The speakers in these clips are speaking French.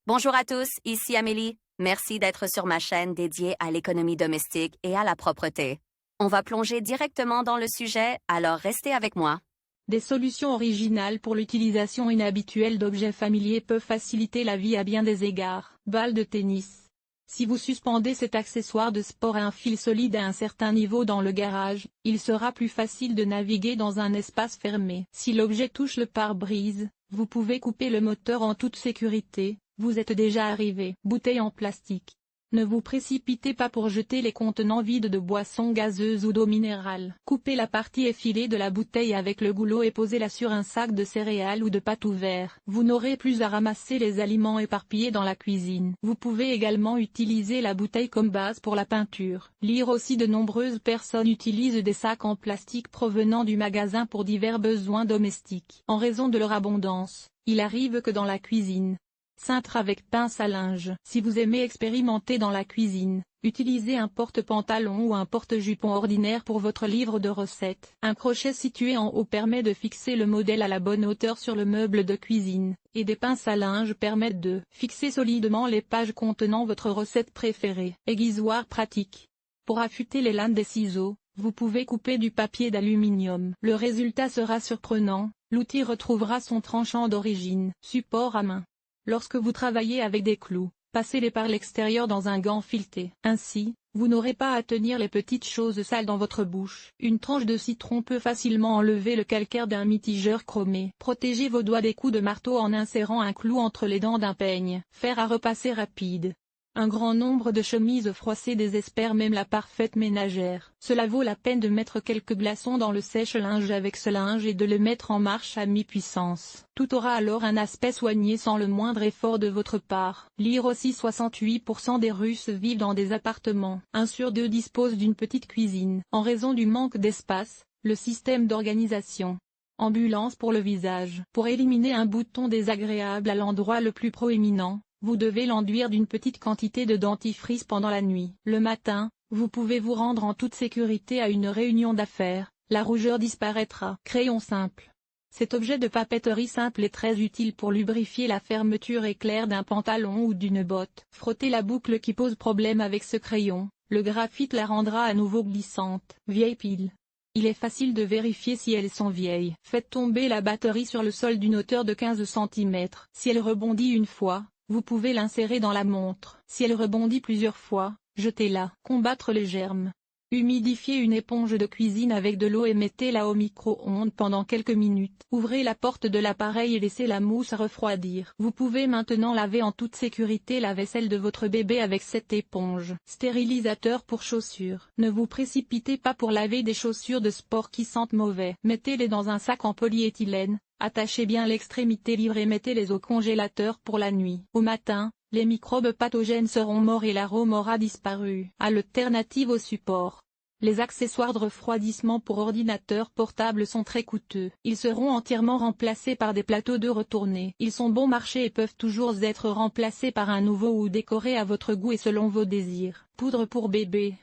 Bonjour à tous, ici Amélie. Merci d'être sur ma chaîne dédiée à l'économie domestique et à la propreté. On va plonger directement dans le sujet, alors restez avec moi. Des solutions originales pour l'utilisation inhabituelle d'objets familiers peuvent faciliter la vie à bien des égards. Balle de tennis. Si vous suspendez cet accessoire de sport à un fil solide à un certain niveau dans le garage, il sera plus facile de naviguer dans un espace fermé. Si l'objet touche le pare-brise, vous pouvez couper le moteur en toute sécurité. Vous êtes déjà arrivé. Bouteille en plastique. Ne vous précipitez pas pour jeter les contenants vides de boissons gazeuses ou d'eau minérale. Coupez la partie effilée de la bouteille avec le goulot et posez-la sur un sac de céréales ou de pâtes ouvert. Vous n'aurez plus à ramasser les aliments éparpillés dans la cuisine. Vous pouvez également utiliser la bouteille comme base pour la peinture. Lire aussi. De nombreuses personnes utilisent des sacs en plastique provenant du magasin pour divers besoins domestiques. En raison de leur abondance, il arrive que dans la cuisine, cintre avec pince à linge. Si vous aimez expérimenter dans la cuisine, utilisez un porte-pantalon ou un porte-jupon ordinaire pour votre livre de recettes. Un crochet situé en haut permet de fixer le modèle à la bonne hauteur sur le meuble de cuisine, et des pinces à linge permettent de fixer solidement les pages contenant votre recette préférée. Aiguisoir pratique. Pour affûter les lames des ciseaux, vous pouvez couper du papier d'aluminium. Le résultat sera surprenant, l'outil retrouvera son tranchant d'origine. Support à main. Lorsque vous travaillez avec des clous, passez-les par l'extérieur dans un gant fileté. Ainsi, vous n'aurez pas à tenir les petites choses sales dans votre bouche. Une tranche de citron peut facilement enlever le calcaire d'un mitigeur chromé. Protégez vos doigts des coups de marteau en insérant un clou entre les dents d'un peigne. Fer à repasser rapide. Un grand nombre de chemises froissées désespèrent même la parfaite ménagère. Cela vaut la peine de mettre quelques glaçons dans le sèche-linge avec ce linge et de le mettre en marche à mi-puissance. Tout aura alors un aspect soigné sans le moindre effort de votre part. Lire aussi. 68% des Russes vivent dans des appartements. 1 sur 2 dispose d'une petite cuisine. En raison du manque d'espace, le système d'organisation. Ambulance pour le visage. Pour éliminer un bouton désagréable à l'endroit le plus proéminent, vous devez l'enduire d'une petite quantité de dentifrice pendant la nuit. Le matin, vous pouvez vous rendre en toute sécurité à une réunion d'affaires, la rougeur disparaîtra. Crayon simple. Cet objet de papeterie simple est très utile pour lubrifier la fermeture éclair d'un pantalon ou d'une botte. Frottez la boucle qui pose problème avec ce crayon, le graphite la rendra à nouveau glissante. Vieille pile. Il est facile de vérifier si elles sont vieilles. Faites tomber la batterie sur le sol d'une hauteur de 15 cm. Si elle rebondit une fois, vous pouvez l'insérer dans la montre. Si elle rebondit plusieurs fois, jetez-la. Combattre les germes. Humidifiez une éponge de cuisine avec de l'eau et mettez-la au micro-ondes pendant quelques minutes. Ouvrez la porte de l'appareil et laissez la mousse refroidir. Vous pouvez maintenant laver en toute sécurité la vaisselle de votre bébé avec cette éponge. Stérilisateur pour chaussures. Ne vous précipitez pas pour laver des chaussures de sport qui sentent mauvais. Mettez-les dans un sac en polyéthylène, attachez bien l'extrémité libre et mettez-les au congélateur pour la nuit. Au matin, les microbes pathogènes seront morts et l'arôme aura disparu. Alternative au support. Les accessoires de refroidissement pour ordinateur portable sont très coûteux. Ils seront entièrement remplacés par des plateaux de retournée. Ils sont bon marché et peuvent toujours être remplacés par un nouveau ou décorés à votre goût et selon vos désirs. Poudre pour bébé.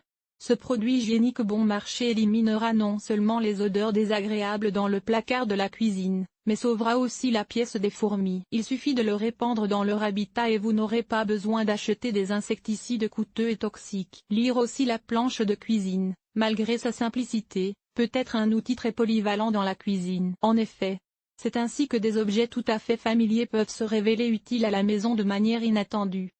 Ce produit hygiénique bon marché éliminera non seulement les odeurs désagréables dans le placard de la cuisine, mais sauvera aussi la pièce des fourmis. Il suffit de le répandre dans leur habitat et vous n'aurez pas besoin d'acheter des insecticides coûteux et toxiques. Lire aussi. La planche de cuisine, malgré sa simplicité, peut être un outil très polyvalent dans la cuisine. En effet, c'est ainsi que des objets tout à fait familiers peuvent se révéler utiles à la maison de manière inattendue.